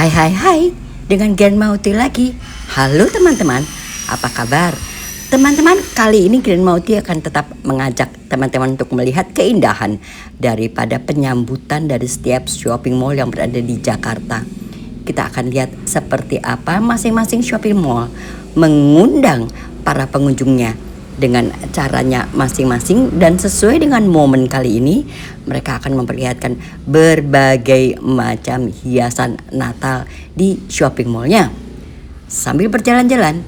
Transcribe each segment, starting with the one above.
Hai, dengan Grand Mauti lagi. Halo teman-teman, apa kabar? Teman-teman, kali ini Grand Mauti akan tetap mengajak teman-teman untuk melihat keindahan daripada penyambutan dari setiap shopping mall yang berada di Jakarta. Kita akan lihat seperti apa masing-masing shopping mall mengundang para pengunjungnya dengan caranya masing-masing, dan sesuai dengan momen kali ini mereka akan memperlihatkan berbagai macam hiasan Natal di shopping mallnya. Sambil berjalan-jalan,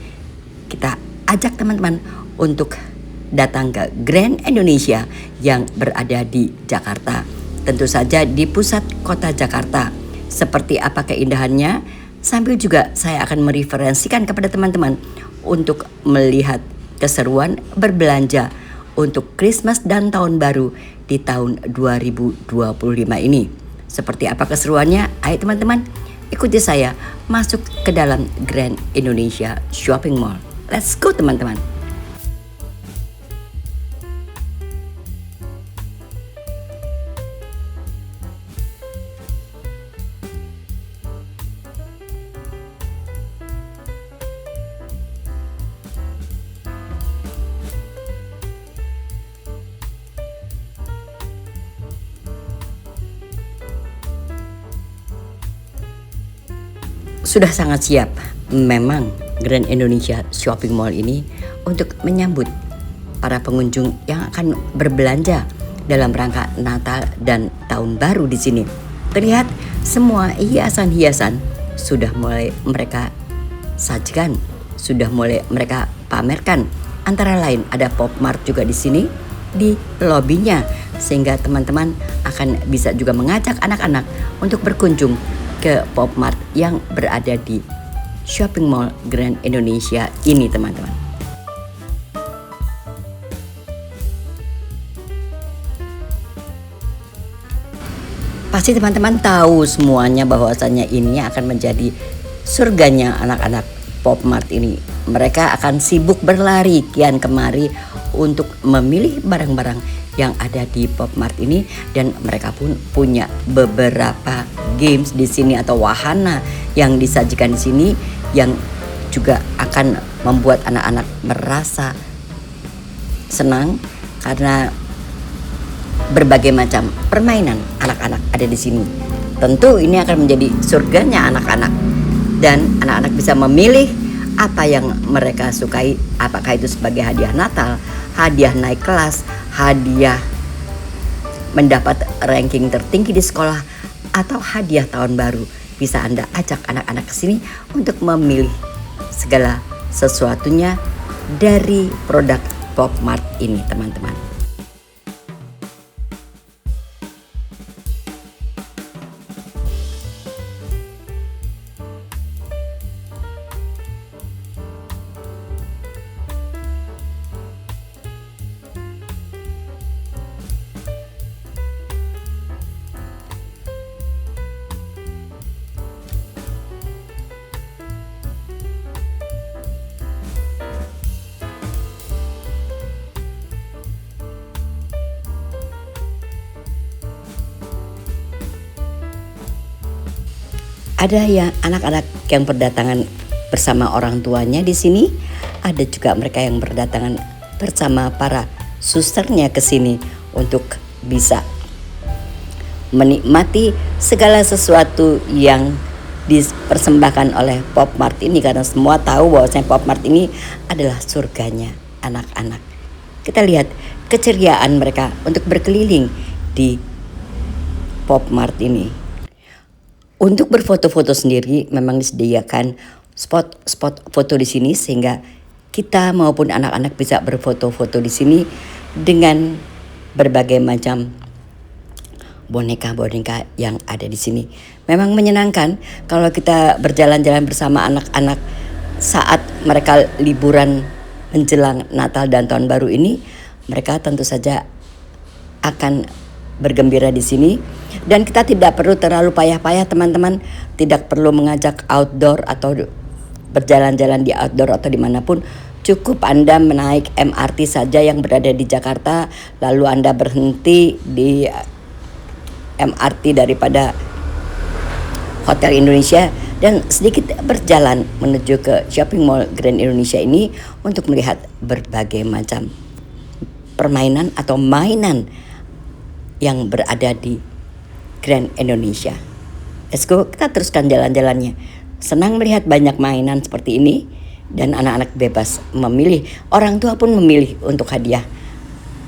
kita ajak teman-teman untuk datang ke Grand Indonesia yang berada di Jakarta. Tentu saja di pusat kota Jakarta. Seperti apa keindahannya, sambil juga saya akan mereferensikan kepada teman-teman untuk melihat keseruan berbelanja untuk Christmas dan Tahun Baru di tahun 2025 ini. Seperti apa keseruannya? Ayo teman-teman, ikuti saya masuk ke dalam Grand Indonesia Shopping Mall. Let's go teman-teman. Sudah sangat siap memang Grand Indonesia Shopping Mall ini untuk menyambut para pengunjung yang akan berbelanja dalam rangka Natal dan Tahun Baru di sini. Terlihat semua hiasan-hiasan sudah mulai mereka sajikan, sudah mulai mereka pamerkan. Antara lain ada Pop Mart juga di sini di lobinya, sehingga teman-teman akan bisa juga mengajak anak-anak untuk berkunjung ke Pop Mart yang berada di Shopping Mall Grand Indonesia ini teman-teman. Pasti teman-teman tahu semuanya bahwasannya ini akan menjadi surganya anak-anak Pop Mart ini. Mereka akan sibuk berlari kian kemari untuk memilih barang-barang yang ada di Pop Mart ini, dan mereka pun punya beberapa games di sini atau wahana yang disajikan di sini yang juga akan membuat anak-anak merasa senang karena berbagai macam permainan anak-anak ada di sini. Tentu ini akan menjadi surganya anak-anak, dan anak-anak bisa memilih apa yang mereka sukai, apakah itu sebagai hadiah Natal, hadiah naik kelas, hadiah mendapat ranking tertinggi di sekolah, atau hadiah tahun baru. Bisa Anda ajak anak-anak ke sini untuk memilih segala sesuatunya dari produk Pop Mart ini teman-teman. Ada yang anak-anak yang berdatangan bersama orang tuanya di sini, ada juga mereka yang berdatangan bersama para susternya ke sini untuk bisa menikmati segala sesuatu yang dipersembahkan oleh Pop Mart ini, karena semua tahu bahwasanya Pop Mart ini adalah surganya anak-anak. Kita lihat keceriaan mereka untuk berkeliling di Pop Mart ini. Untuk berfoto-foto sendiri memang disediakan spot foto di sini, sehingga kita maupun anak-anak bisa berfoto-foto di sini dengan berbagai macam boneka-boneka yang ada di sini. Memang menyenangkan kalau kita berjalan-jalan bersama anak-anak saat mereka liburan menjelang Natal dan Tahun Baru ini. Mereka tentu saja akan bergembira di sini, dan kita tidak perlu terlalu payah-payah teman-teman, tidak perlu mengajak outdoor atau berjalan-jalan di outdoor atau dimanapun. Cukup Anda menaik MRT saja yang berada di Jakarta, lalu Anda berhenti di MRT daripada Hotel Indonesia dan sedikit berjalan menuju ke shopping mall Grand Indonesia ini untuk melihat berbagai macam permainan atau mainan yang berada di Grand Indonesia. Let's go, kita teruskan jalan-jalannya. Senang melihat banyak mainan seperti ini dan anak-anak bebas memilih, orang tua pun memilih untuk hadiah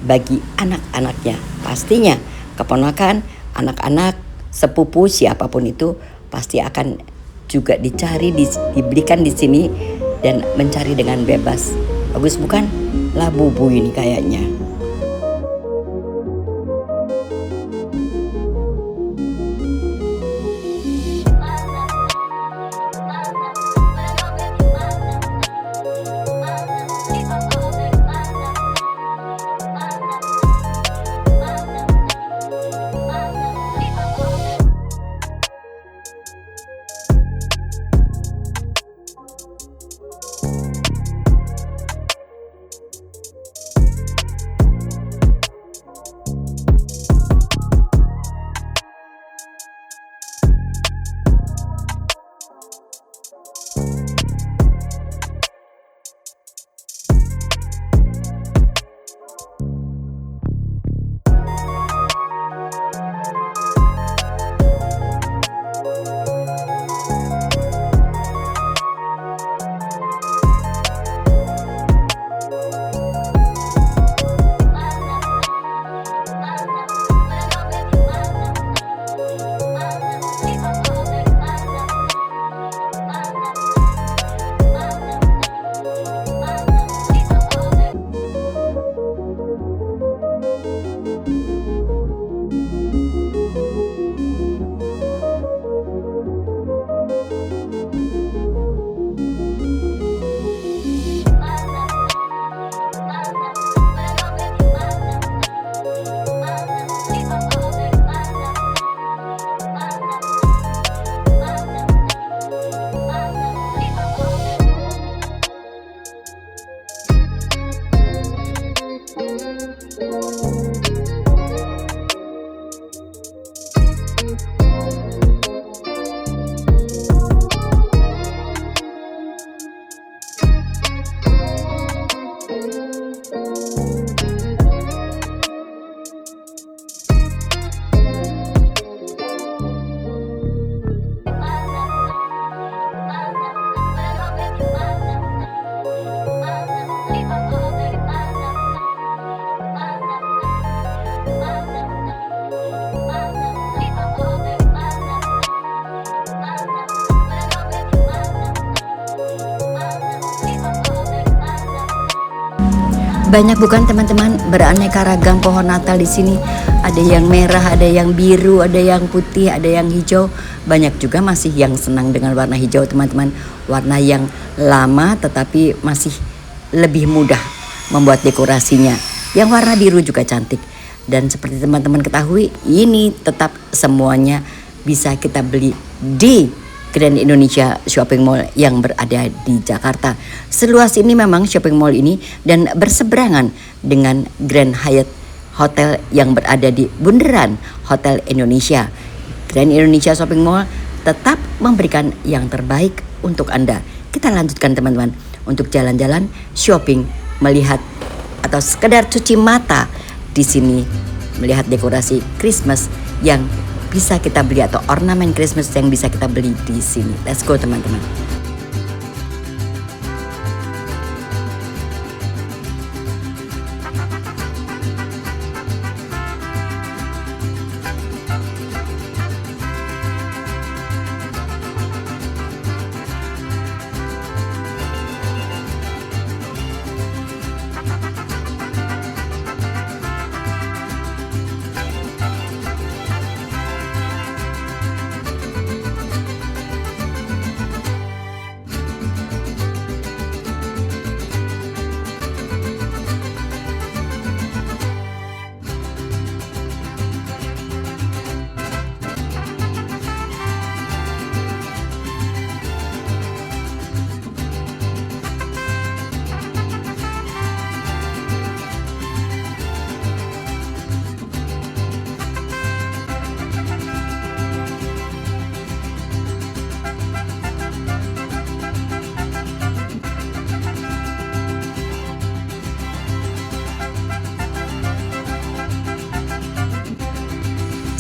bagi anak-anaknya. Pastinya keponakan, anak-anak, sepupu, siapapun itu pasti akan juga dibelikan di sini dan mencari dengan bebas. Bagus bukan? Labubu ini kayaknya. Banyak bukan teman-teman, beraneka ragam pohon Natal di sini. Ada yang merah, ada yang biru, ada yang putih, ada yang hijau. Banyak juga masih yang senang dengan warna hijau teman-teman. Warna yang lama tetapi masih lebih mudah membuat dekorasinya. Yang warna biru juga cantik. Dan seperti teman-teman ketahui, ini tetap semuanya bisa kita beli di Grand Indonesia Shopping Mall yang berada di Jakarta. Seluas ini memang shopping mall ini dan berseberangan dengan Grand Hyatt Hotel yang berada di bundaran Hotel Indonesia. Grand Indonesia Shopping Mall tetap memberikan yang terbaik untuk Anda. Kita lanjutkan teman-teman untuk jalan-jalan, shopping, melihat atau sekedar cuci mata di sini, melihat dekorasi Christmas yang bisa kita beli atau ornamen Christmas yang bisa kita beli di sini. Let's go teman-teman.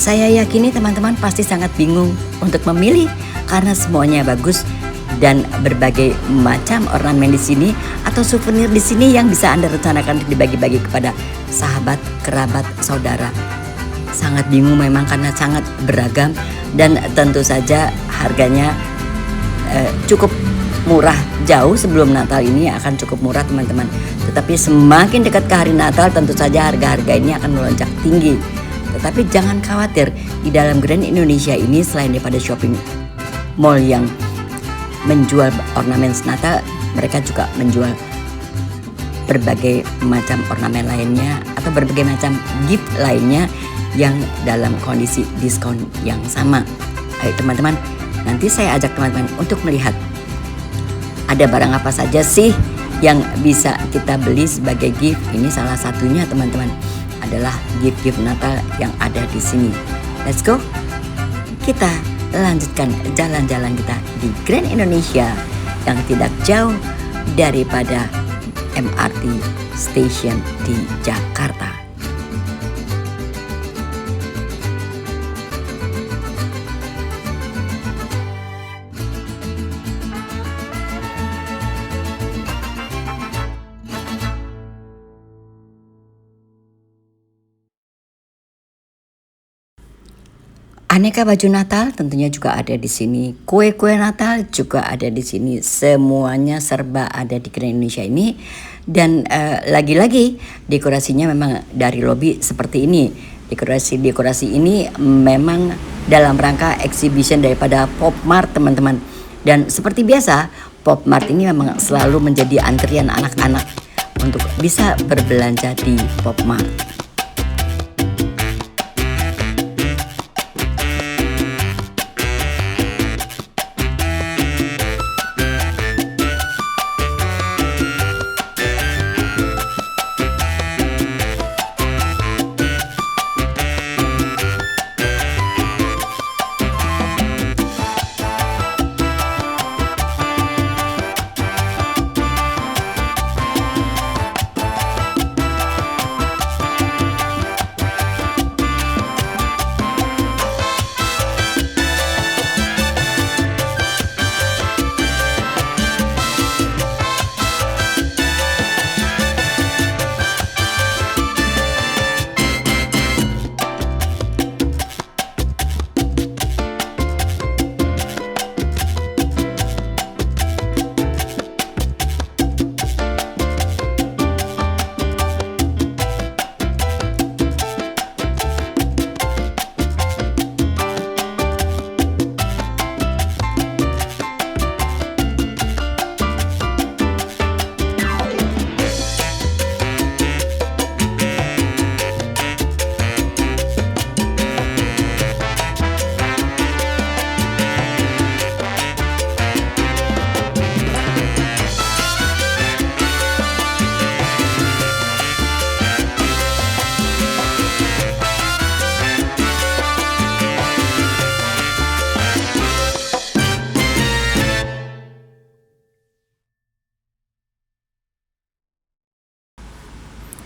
Saya yakini teman-teman pasti sangat bingung untuk memilih karena semuanya bagus dan berbagai macam ornamen di sini atau souvenir di sini yang bisa Anda rencanakan untuk dibagi-bagi kepada sahabat, kerabat, saudara. Sangat bingung memang karena sangat beragam dan tentu saja harganya cukup murah. Jauh sebelum Natal ini akan cukup murah teman-teman. Tetapi semakin dekat ke hari Natal tentu saja harga-harga ini akan melonjak tinggi. Tetapi jangan khawatir, di dalam Grand Indonesia ini selain daripada shopping mall yang menjual ornamen Natal, mereka juga menjual berbagai macam ornamen lainnya atau berbagai macam gift lainnya yang dalam kondisi diskon yang sama. Ayo teman-teman, nanti saya ajak teman-teman untuk melihat ada barang apa saja sih yang bisa kita beli sebagai gift. Ini salah satunya teman-teman adalah gift-gift Natal yang ada di sini. Let's go. Kita lanjutkan jalan-jalan kita di Grand Indonesia yang tidak jauh daripada MRT Station di Jakarta. Aneka baju Natal tentunya juga ada di sini. Kue-kue Natal juga ada di sini. Semuanya serba ada di Grand Indonesia ini. Dan lagi-lagi dekorasinya memang dari lobi seperti ini. Dekorasi ini memang dalam rangka exhibition daripada Pop Mart teman-teman. Dan seperti biasa, Pop Mart ini memang selalu menjadi antrian anak-anak untuk bisa berbelanja di Pop Mart.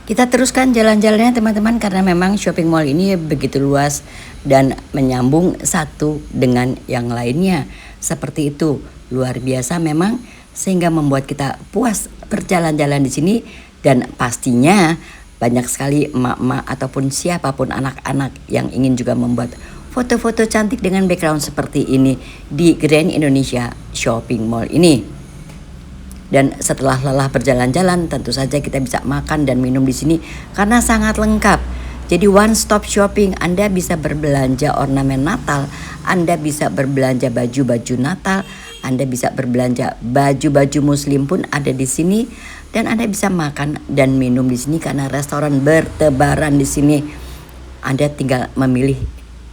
Kita teruskan jalan-jalannya teman-teman karena memang shopping mall ini begitu luas dan menyambung satu dengan yang lainnya. Seperti itu, luar biasa memang sehingga membuat kita puas berjalan-jalan di sini dan pastinya banyak sekali emak-emak ataupun siapapun anak-anak yang ingin juga membuat foto-foto cantik dengan background seperti ini di Grand Indonesia Shopping Mall ini. Dan setelah lelah berjalan-jalan, tentu saja kita bisa makan dan minum di sini karena sangat lengkap. Jadi one stop shopping, Anda bisa berbelanja ornamen Natal, Anda bisa berbelanja baju-baju Natal, Anda bisa berbelanja baju-baju muslim pun ada di sini dan Anda bisa makan dan minum di sini karena restoran bertebaran di sini. Anda tinggal memilih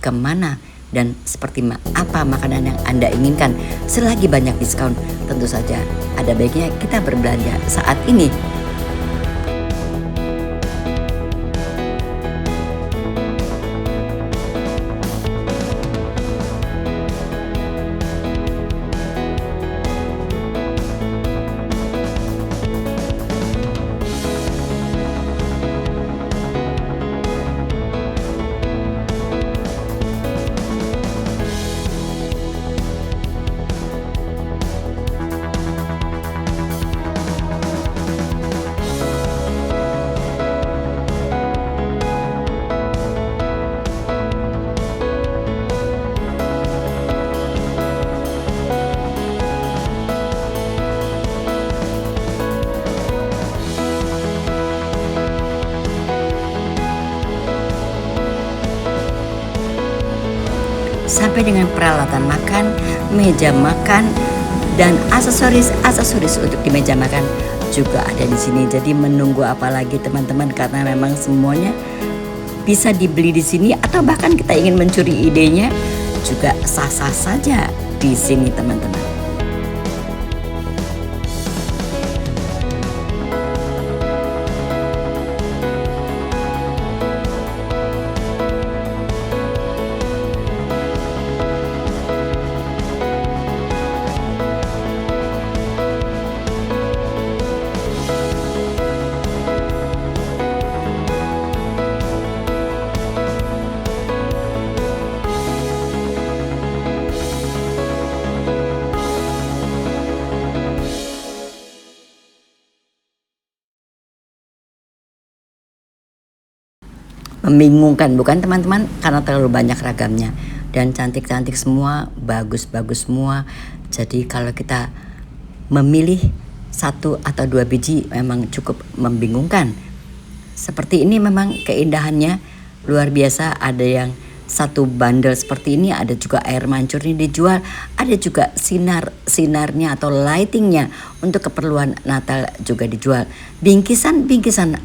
kemana dan seperti apa makanan yang Anda inginkan. Selagi banyak diskon, tentu saja ada baiknya kita berbelanja saat ini. sampai dengan peralatan makan, meja makan, dan aksesoris untuk di meja makan juga ada di sini. Jadi menunggu apa lagi teman-teman, karena memang semuanya bisa dibeli di sini, atau bahkan kita ingin mencuri idenya juga sah-sah saja di sini teman-teman. Membingungkan bukan teman-teman, karena terlalu banyak ragamnya dan cantik-cantik semua, bagus-bagus semua. Jadi kalau kita memilih satu atau dua biji memang cukup membingungkan. Seperti ini memang keindahannya luar biasa. Ada yang satu bundle seperti ini, ada juga air mancurnya dijual, ada juga sinarnya atau lightingnya untuk keperluan Natal juga dijual. Bingkisan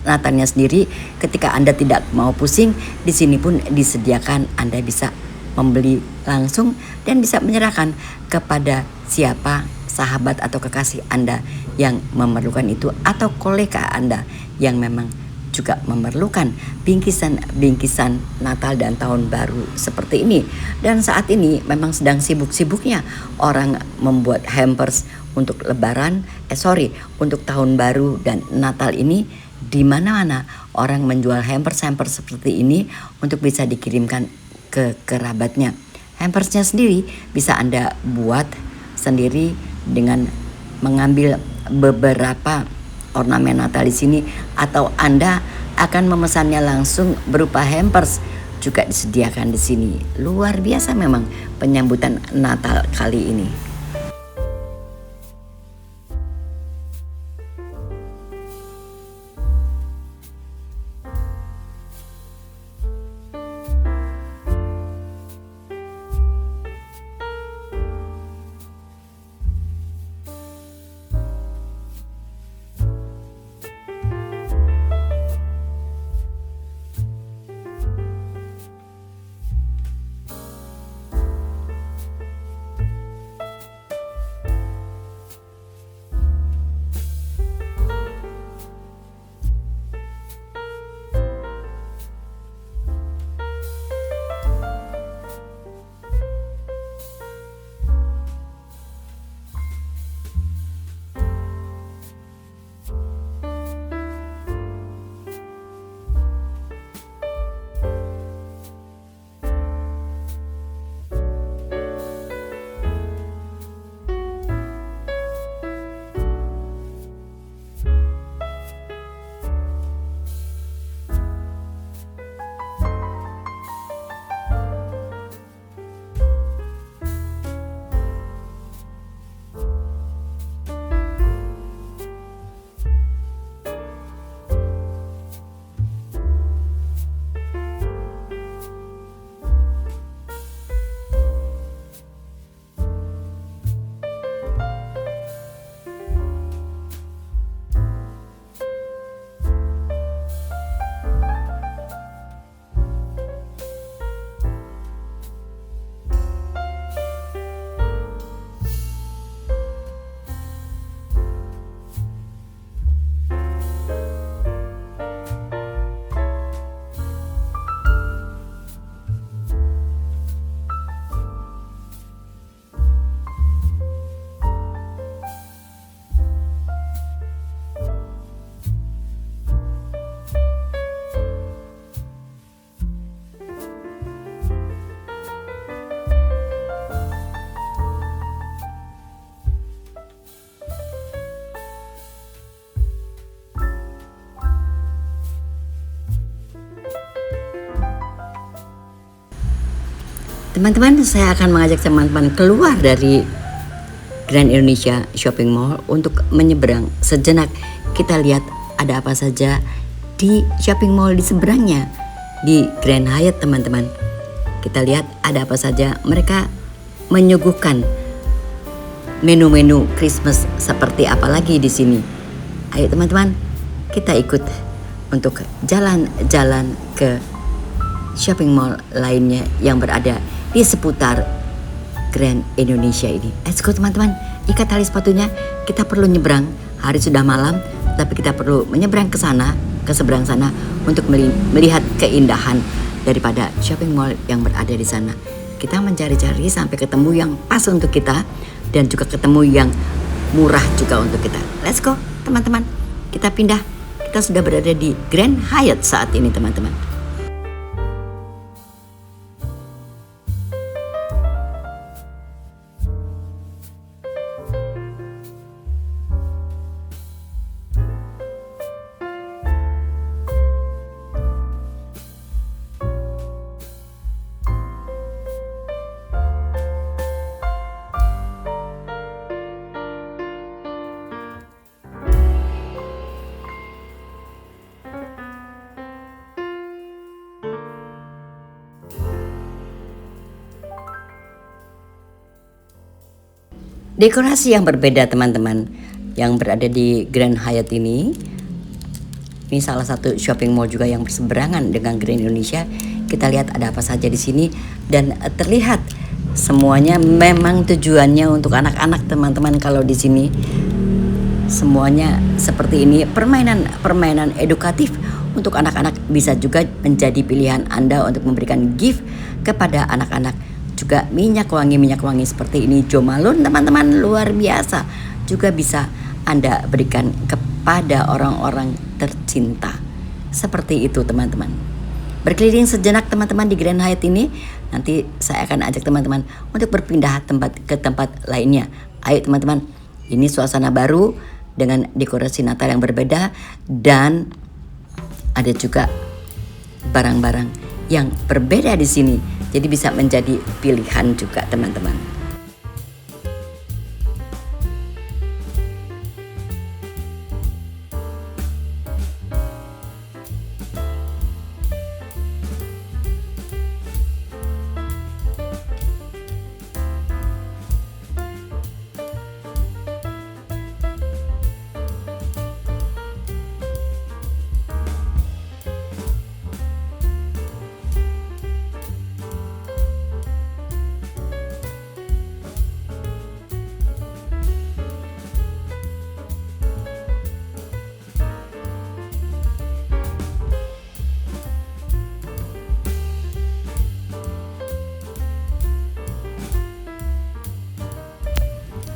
Natalnya sendiri, ketika Anda tidak mau pusing, di sini pun disediakan. Anda bisa membeli langsung dan bisa menyerahkan kepada siapa sahabat atau kekasih Anda yang memerlukan itu, atau kolega Anda yang memang juga memerlukan bingkisan Natal dan Tahun Baru seperti ini. Dan saat ini memang sedang sibuk-sibuknya orang membuat hampers untuk untuk Tahun Baru dan Natal ini. Di mana-mana orang menjual hampers seperti ini untuk bisa dikirimkan ke kerabatnya. Hampersnya sendiri bisa Anda buat sendiri dengan mengambil beberapa ornamen Natal di sini, atau Anda akan memesannya langsung berupa hampers juga disediakan di sini. Luar biasa memang penyambutan Natal kali ini. Teman-teman, saya akan mengajak teman-teman keluar dari Grand Indonesia Shopping Mall untuk menyeberang sejenak. Kita lihat ada apa saja di shopping mall di seberangnya, di Grand Hyatt teman-teman. Kita lihat ada apa saja. Mereka menyuguhkan menu-menu Christmas seperti apa lagi di sini. Ayo teman-teman, kita ikut untuk jalan-jalan ke shopping mall lainnya yang berada di seputar Grand Indonesia ini. Let's go teman-teman, ikat tali sepatunya. Kita perlu nyebrang, hari sudah malam, tapi kita perlu menyeberang ke sana, ke seberang sana untuk melihat keindahan daripada shopping mall yang berada di sana. Kita mencari-cari sampai ketemu yang pas untuk kita dan juga ketemu yang murah juga untuk kita. Let's go teman-teman, kita pindah. Kita sudah berada di Grand Hyatt saat ini teman-teman. Dekorasi yang berbeda teman-teman yang berada di Grand Hyatt ini. Ini salah satu shopping mall juga yang berseberangan dengan Grand Indonesia. Kita lihat ada apa saja di sini dan terlihat semuanya memang tujuannya untuk anak-anak teman-teman. Kalau di sini semuanya seperti ini, permainan edukatif untuk anak-anak bisa juga menjadi pilihan Anda untuk memberikan gift kepada anak-anak. Juga minyak wangi seperti ini, Jo Malone teman-teman, luar biasa. Juga bisa Anda berikan kepada orang-orang tercinta. Seperti itu teman-teman. Berkeliling sejenak teman-teman di Grand Hyatt ini. Nanti saya akan ajak teman-teman untuk berpindah ke tempat lainnya. Ayo teman-teman, ini suasana baru dengan dekorasi Natal yang berbeda. Dan ada juga barang-barang yang berbeda di sini. Jadi bisa menjadi pilihan juga teman-teman.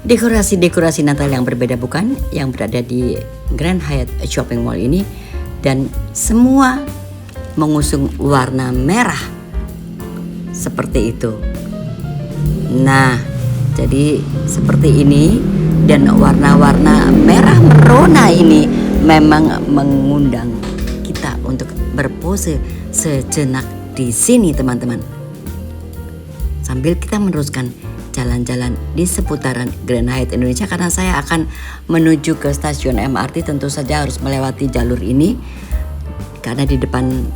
Dekorasi Natal yang berbeda bukan yang berada di Grand Hyatt Shopping Mall ini, dan semua mengusung warna merah seperti itu. Nah, jadi seperti ini, dan warna-warna merah merona ini memang mengundang kita untuk berpose sejenak di sini teman-teman. Sambil kita meneruskan jalan-jalan di seputaran Grand Hyatt Indonesia, karena saya akan menuju ke stasiun MRT, tentu saja harus melewati jalur ini karena di depan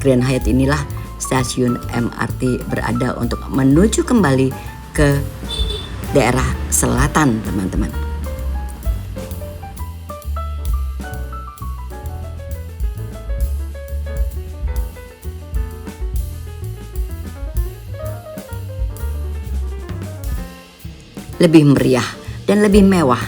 Grand Hyatt inilah stasiun MRT berada untuk menuju kembali ke daerah selatan teman-teman. Lebih meriah dan lebih mewah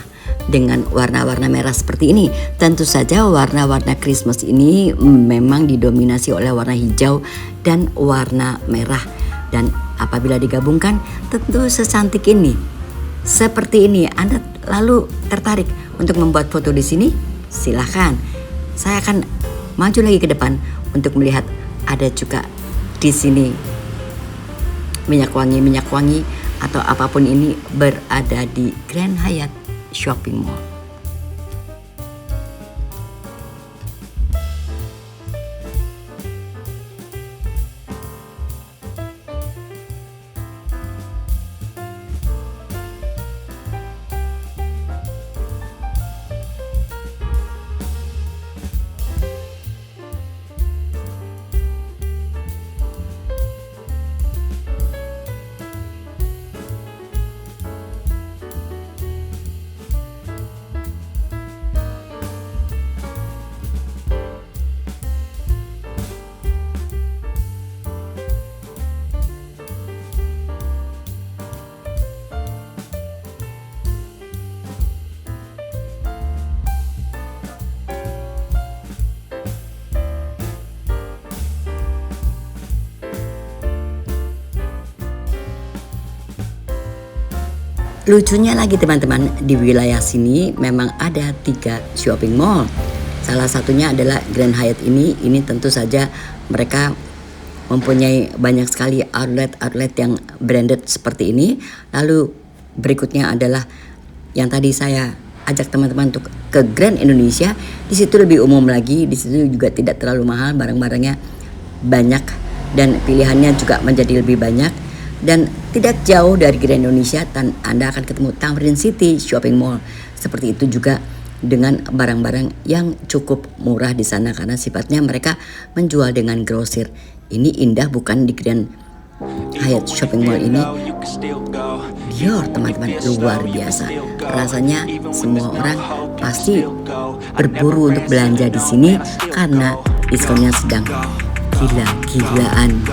dengan warna-warna merah seperti ini. Tentu saja warna-warna Christmas ini memang didominasi oleh warna hijau dan warna merah. Dan apabila digabungkan tentu secantik ini. Seperti ini, Anda lalu tertarik untuk membuat foto di sini? Silahkan. Saya akan maju lagi ke depan untuk melihat ada juga di sini minyak wangi atau apapun ini berada di Grand Hyatt Shopping Mall. Lucunya lagi teman-teman, di wilayah sini memang ada 3 shopping mall. Salah satunya adalah Grand Hyatt ini tentu saja mereka mempunyai banyak sekali outlet-outlet yang branded seperti ini. Lalu berikutnya adalah yang tadi saya ajak teman-teman untuk ke Grand Indonesia. Di situ lebih umum lagi, di situ juga tidak terlalu mahal, barang-barangnya banyak dan pilihannya juga menjadi lebih banyak. Dan tidak jauh dari Grand Indonesia Anda akan ketemu Tamrin City Shopping Mall. Seperti itu juga dengan barang-barang yang cukup murah di sana karena sifatnya mereka menjual dengan grosir. Ini indah bukan di Grand Hyatt Shopping Mall ini? Dior teman-teman, luar biasa. Rasanya semua orang pasti berburu untuk belanja di sini karena diskonnya sedang gila-gilaan.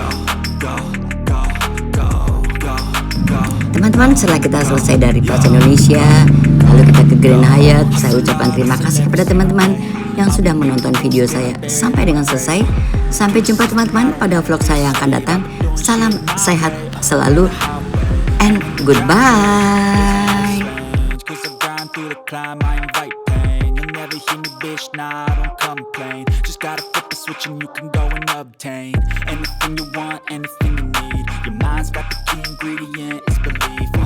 Teman-teman, setelah kita selesai dari Plaza Indonesia, lalu kita ke Grand Hyatt, saya ucapkan terima kasih kepada teman-teman yang sudah menonton video saya sampai dengan selesai. Sampai jumpa teman-teman pada vlog saya yang akan datang. Salam sehat selalu and goodbye. Anything you want, anything you need. Your mind's got the key ingredient, it's belief.